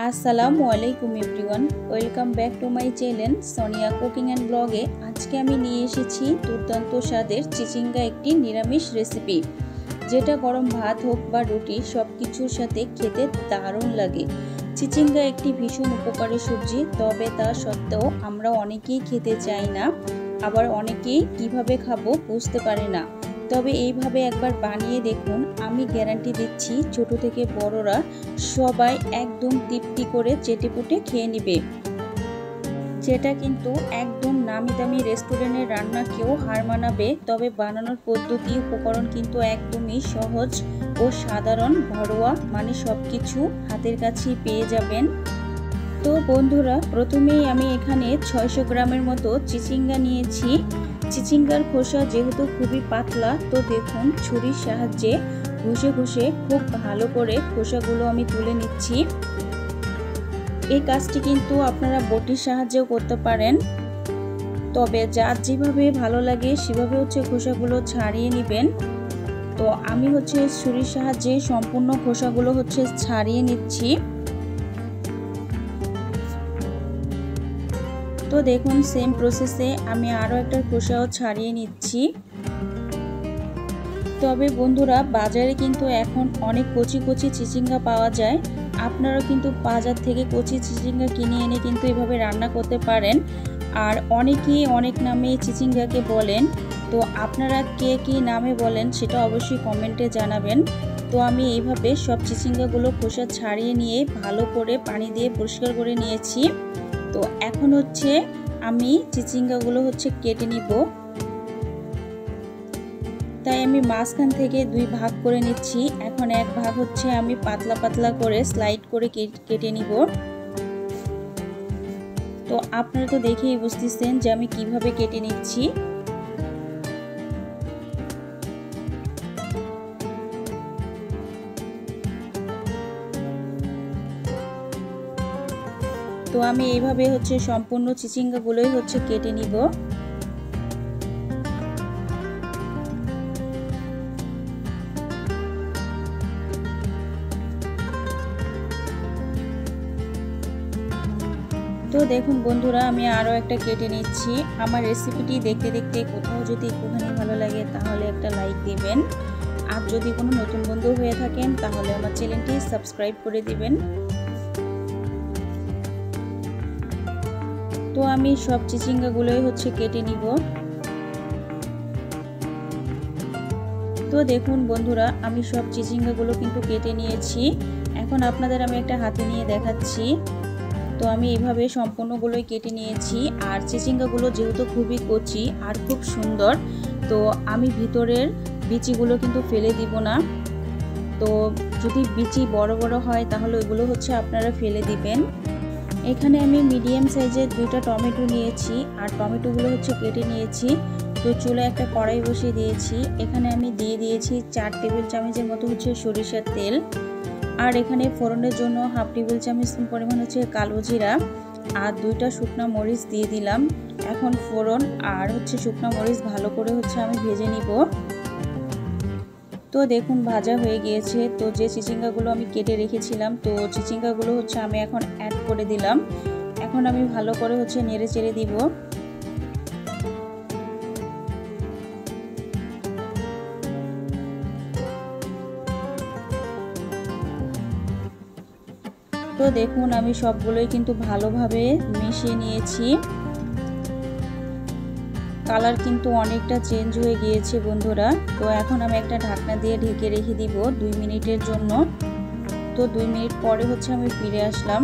আসসালামু আলাইকুম everyone, welcome back to my channel Sonia cooking and ব্লগে। আজকে আমি নিয়ে এসেছি দুর্দান্ত স্বাদের চিচিঙ্গা একটি নিরামিষ রেসিপি, যেটা গরম ভাত হোক বা রুটি সব কিছুর সাথে খেতে দারুণ লাগে। চিচিঙ্গা একটি ভীষণ উপকারী সবজি, তবে তা সত্ত্বেও আমরা অনেকেই খেতে চাই না, আবার অনেকেই কিভাবে খাবো বুঝতে পারে না। তবে এইভাবে একবার বানিয়ে দেখুন, আমি গ্যারান্টি দিচ্ছি ছোট থেকে বড়রা সবাই একদম তৃপ্তি করে চেটেপুটে খেয়ে নেবে। যেটা কিন্তু একদম নামি দামি রেস্টুরেন্টের রান্নাকেও হার মানাবে। তবে বানানোর পদ্ধতি উপকরণ কিন্তু একদমই সহজ ও সাধারণ, ঘরোয়া, মানে সব কিছু হাতের কাছেই পেয়ে যাবেন। তো বন্ধুরা, প্রথমেই আমি এখানে 600 গ্রামের মতো চিচিঙ্গা নিয়েছি। চিচিঙ্গার খোসা যেহেতু খুবই পাতলা, তো দেখুন ছুরির সাহায্যে ঘষে ঘষে খুব ভালো করে খোসাগুলো আমি তুলে নিচ্ছি। এই কাজটি কিন্তু আপনারা বটির সাহায্যেও করতে পারেন, তবে যার যেভাবে ভালো লাগে সেভাবে খোসাগুলো ছাড়িয়ে নেবেন। তো আমি ছুরির সাহায্যে সম্পূর্ণ খোসাগুলো ছাড়িয়ে নিচ্ছি। তো দেখুন সেম প্রসেসে আমি আরও একটা খোসাও ছাড়িয়ে নিচ্ছি। তবে বন্ধুরা, বাজারে কিন্তু এখন অনেক কচি কচি চিচিঙ্গা পাওয়া যায়। আপনারা কিন্তু বাজার থেকে কচি চিচিঙ্গা কিনে এনে কিন্তু এভাবে রান্না করতে পারেন। আর অনেকেই অনেক নামে চিচিঙ্গাকে বলেন, তো আপনারা কে কী নামে বলেন সেটা অবশ্যই কমেন্টে জানাবেন। তো আমি এইভাবে সব চিচিঙ্গাগুলো খোসা ছাড়িয়ে নিয়ে ভালো করে পানি দিয়ে পরিষ্কার করে নিয়েছি। তো এখন আমি চিচিঙ্গাগুলো কেটে নিব। তাই আমি মাঝখান থেকে দুই ভাগ করে নিচ্ছি। এখন এক ভাগ আমি পাতলা পাতলা করে স্লাইড করে কেটে নিব। তো আপনারা তো দেখেই বুঝতেছেন যে আমি কিভাবে কেটে নিচ্ছি। তো আমি এইভাবে সম্পূর্ণ চিচিঙ্গাগুলোই কেটে নিব। তো দেখুন বন্ধুরা, আমি আরও একটা কেটে নিচ্ছি। আমার রেসিপিটি দেখতে দেখতে কোথাও যদি একটুখানি ভালো লাগে তাহলে একটা লাইক দিবেন। আর যদি কোনো নতুন বন্ধু হয়ে থাকেন তাহলে আমার চ্যানেলটি সাবস্ক্রাইব করে দিবেন। তো আমি সব চিচিঙ্গাগুলোই কেটে নিব। তো দেখুন বন্ধুরা, আমি সব চিচিঙ্গাগুলো কিন্তু কেটে নিয়েছি। এখন আপনাদের আমি একটা হাতে নিয়ে দেখাচ্ছি। তো আমি এইভাবে সম্পূর্ণগুলোই কেটে নিয়েছি। আর চিচিঙ্গাগুলো যেহেতু খুবই কচি আর খুব সুন্দর, তো আমি ভিতরের বিচিগুলো কিন্তু ফেলে দিব না। তো যদি বিচি বড় বড় হয় তাহলে ওইগুলো আপনারা ফেলে দিবেন। এখানে আমি মিডিয়াম সাইজের 2টা টমেটো নিয়েছি, আর টমেটোগুলো কেটে নিয়েছি। তো চুলায় একটা কড়াই বসিয়ে দিয়েছি। এখানে আমি দিয়ে দিয়েছি 4 টেবিল চামচের মতো সরিষার তেল। আর এখানে ফোড়নের জন্য হাফ টেবিল চামচ পরিমাণ কালো জিরা আর 2টা শুকনো মরিচ দিয়ে দিলাম। এখন ফোড়ন আর শুকনো মরিচ ভালো করে আমি ভেজে নিব। তো দেখুন ভাজা হয়ে গিয়েছে। তো যে চিচিঙ্গাগুলো আমি কেটে রেখেছিলাম, তো চিচিঙ্গাগুলো আমি এখন অ্যাড করে দিলাম। এখন আমি ভালো করে নেড়ে চেড়ে দিব। তো দেখুন আমি সবগুলোই কিন্তু ভালোভাবে মিশিয়ে নিয়েছি। কালার কিন্তু অনেকটা চেঞ্জ হয়ে গিয়েছে বন্ধুরা। তো এখন আমি একটা ঢাকনা দিয়ে ঢেকে রেখে দিব 2 মিনিটের জন্য। তো 2 মিনিট পরে আমি ফিরে আসলাম।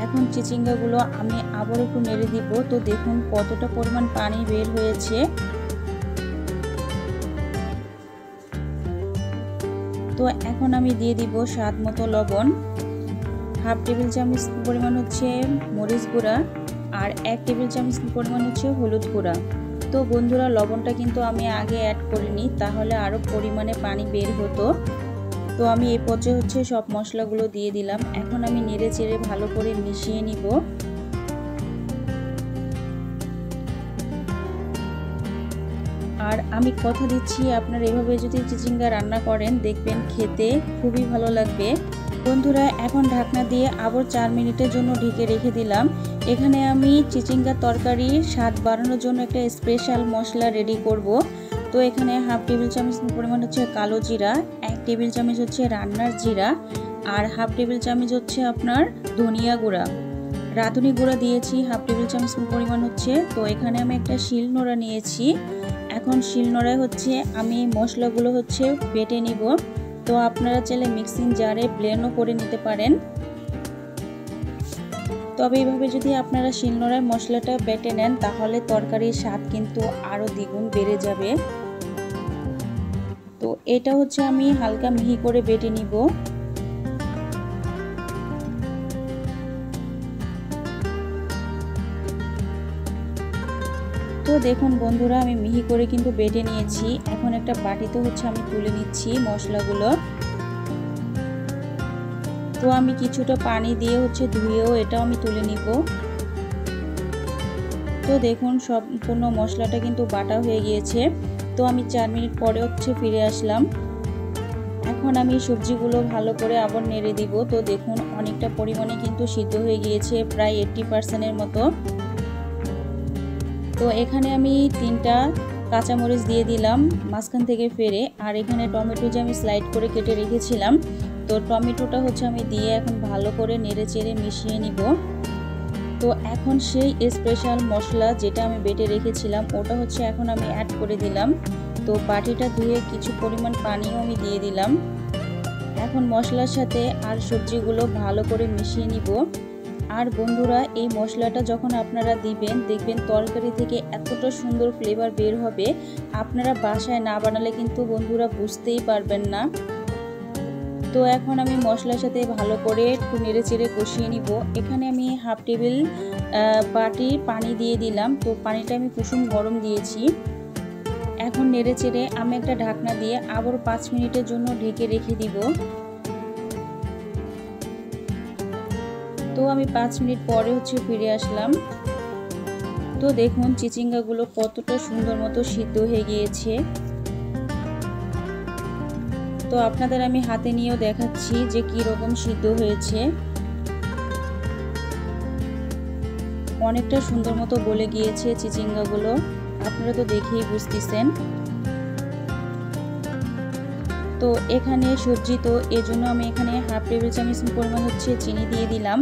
এখন চিচিঙ্গাগুলো আমি আবার একটু নেড়ে দিব। তো দেখুন কতটা পরিমাণ পানি বের হয়েছে। তো এখন আমি দিয়ে দিব স্বাদ মতো লবণ, হাফ টেবিল চামচ পরিমাণ মরিচ গুঁড়া, আর 1 টেবিল চামচ পরিমাণ হলুদ গুঁড়া। তো বন্ধুরা, লবণটা কিন্তু আমি আগে অ্যাড করিনি, তাহলে আরও পরিমাণে পানি বের হতো। তো আমি এই পর্যায়ে সব মশলাগুলো দিয়ে দিলাম। এখন আমি নেড়ে চেড়ে ভালো করে মিশিয়ে নিব। আর আমি কথা দিচ্ছি, আপনারা এভাবে যদি চিচিঙ্গা রান্না করেন দেখবেন খেতে খুবই ভালো লাগবে। বন্ধুরা এখন ঢাকনা দিয়ে আবার 4 মিনিটের জন্য ঢেকে রেখে দিলাম। এখানে আমি চিচিঙ্গার তরকারি স্বাদ বাড়ানোর জন্য একটা স্পেশাল মশলা রেডি করব। তো এখানে হাফ টেবিল চামচ পরিমাণ হচ্ছে কালো জিরা, 1 টেবিল চামচ হচ্ছে রান্নার জিরা, আর হাফ টেবিল চামচ হচ্ছে আপনার ধনিয়া গুঁড়া, রাঁধুনি গুঁড়া দিয়েছি হাফ টেবিল চামচ পরিমাণ হচ্ছে। তো এখানে আমি একটা শিলনোড়া নিয়েছি। এখন শিলনোড়ায় হচ্ছে আমি মশলাগুলো হচ্ছে বেটে নিব। তো আপনারা চাইলে মিক্সিং জারে ব্লেন্ডও করে নিতে পারেন। তবে এইভাবে যদি আপনারা শিলনোড়ায় মশলাটা বেটে নেন তাহলে তরকারির স্বাদ কিন্তু আরও দ্বিগুণ বেড়ে যাবে। তো এটা হচ্ছে আমি হালকা মিহি করে বেটে নিব। তো দেখুন বন্ধুরা আমি মিহি করে কিন্তু বেটে নিয়েছি। এখন একটা বাটিতে হচ্ছে আমি তুলে নিচ্ছি মশলাগুলো। তো আমি কিছুটা পানি দিয়ে হচ্ছে ধুয়েও এটাও আমি তুলে নিব। তো দেখুন সম্পূর্ণ মশলাটা কিন্তু বাটা হয়ে গিয়েছে। তো আমি 4 মিনিট পরে হচ্ছে ফিরে আসলাম। এখন আমি সবজিগুলো ভালো করে আবার নেড়ে দিব। তো দেখুন অনেকটা পরিমাণে কিন্তু সিদ্ধ হয়ে গিয়েছে, প্রায় 80% মতো। তো এখানে আমি 3টা কাঁচামরিচ দিয়ে দিলাম মাঝখান থেকে ফেরে, আর এখানে টমেটো যে আমি স্লাইড করে কেটে রেখেছিলাম, তো টমেটোটা হচ্ছে আমি দিয়ে এখন ভালো করে নেড়ে চেড়ে মিশিয়ে নিব। তো এখন সেই স্পেশাল মশলা যেটা আমি বেটে রেখেছিলাম ওটা হচ্ছে এখন আমি অ্যাড করে দিলাম। তো বাটিটা ধুয়ে কিছু পরিমাণ পানিও আমি দিয়ে দিলাম। এখন মশলার সাথে আর সবজিগুলো ভালো করে মিশিয়ে নিব। আর বন্ধুরা এই মশলাটা যখন আপনারা দিবেন দেখবেন তরকারি থেকে এতটা সুন্দর ফ্লেভার বের হবে, আপনারা বাসায় না বানালে কিন্তু বন্ধুরা বুঝতেই পারবেন না। তো এখন আমি মশলার সাথে ভালো করে একটু নেড়ে চেড়ে কষিয়ে নিব। এখানে আমি হাফ টেবিল বাটি পানি দিয়ে দিলাম। তো পানিটা আমি কুসুম গরম দিয়েছি। এখন নেড়ে চেড়ে আমি একটা ঢাকনা দিয়ে আবার 5 মিনিটের জন্য ঢেকে রেখে দিব। তো আমি 5 মিনিট পরে হচ্ছে ফিরে আসলাম। তো দেখুন চিচিঙ্গাগুলো কতটা সুন্দর মতো সিদ্ধ হয়ে গিয়েছে। তো আপনাদের আমি হাতে নিয়েও দেখাচ্ছি যে কি রকম সিদ্ধ হয়েছে। অনেকটা সুন্দর মতো গলে গিয়েছে চিচিঙ্গাগুলো, আপনারা তো দেখেই বুঝতেছেন। তো এখানে সবজি, তো এজন্য আমি এখানে হাফ টেবিল চামচ পরিমাণ হচ্ছে চিনি দিয়ে দিলাম।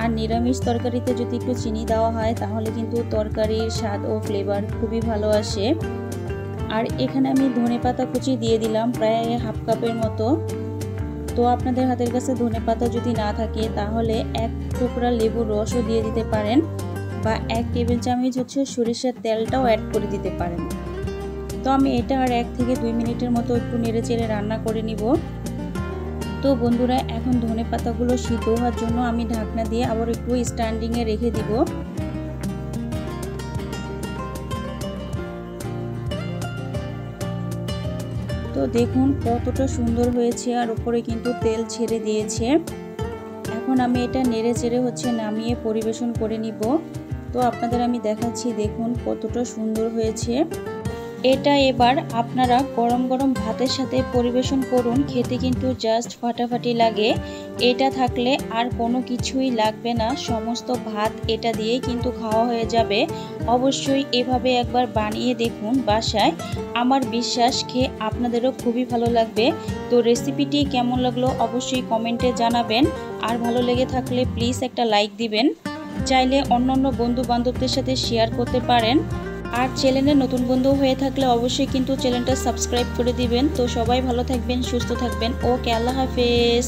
আর নিরামিষ তরকারিতে যদি একটু চিনি দেওয়া হয় তাহলে কিন্তু তরকারির স্বাদ ও ফ্লেভার খুবই ভালো আসে। আর এখানে আমি ধনেপাতা কুচি দিয়ে দিলাম প্রায় হাফ কাপের মতো। তো আপনাদের হাতের কাছে ধনেপাতা যদি না থাকে তাহলে 1 টুকরা লেবুর রসও দিয়ে দিতে পারেন, বা 1 টেবিল চামচ হচ্ছে সরিষার তেলটাও অ্যাড করে দিতে পারেন। তো আমি এটা আর 1 থেকে 2 মিনিটের মতো একটু নেড়ে চেড়ে রান্না করে নিব। তো বন্ধুরা এখন ধনেপাতাগুলো সিদ্ধ হওয়ার জন্য আমি ঢাকনা দিয়ে আবার একটু স্ট্যান্ডিংয়ে রেখে দিব। তো দেখুন কতটা সুন্দর হয়েছে, আর উপরে কিন্তু তেল ছেড়ে দিয়েছে। এখন আমি এটা নেড়ে চেড়ে হচ্ছে নামিয়ে পরিবেশন করে নিব। তো আপনাদের আমি দেখাচ্ছি দেখুন কতটা সুন্দর হয়েছে। এটা এবার আপনারা গরম গরম ভাতের সাথে পরিবেশন করুন, খেতে কিন্তু জাস্ট ফাটাফাটি লাগে। এটা থাকলে আর কোনো কিছুই লাগবে না, সমস্ত ভাত এটা দিয়েই কিন্তু খাওয়া হয়ে যাবে। অবশ্যই এভাবে একবার বানিয়ে দেখুন বাসায়, আমার বিশ্বাস খেয়ে আপনাদেরও খুবই ভালো লাগবে। তো রেসিপিটি কেমন লাগলো অবশ্যই কমেন্টে জানাবেন, আর ভালো লেগে থাকলে প্লিজ একটা লাইক দিবেন। চাইলে অন্যান্য বন্ধু বান্ধবদের সাথে শেয়ার করতে পারেন। আর চ্যানেলে নতুন বন্ধু হয়ে থাকলে অবশ্যই কিন্তু চ্যানেলটা সাবস্ক্রাইব করে দিবেন। তো সবাই ভালো থাকবেন, সুস্থ থাকবেন। ওকে, আল্লাহ হাফেজ।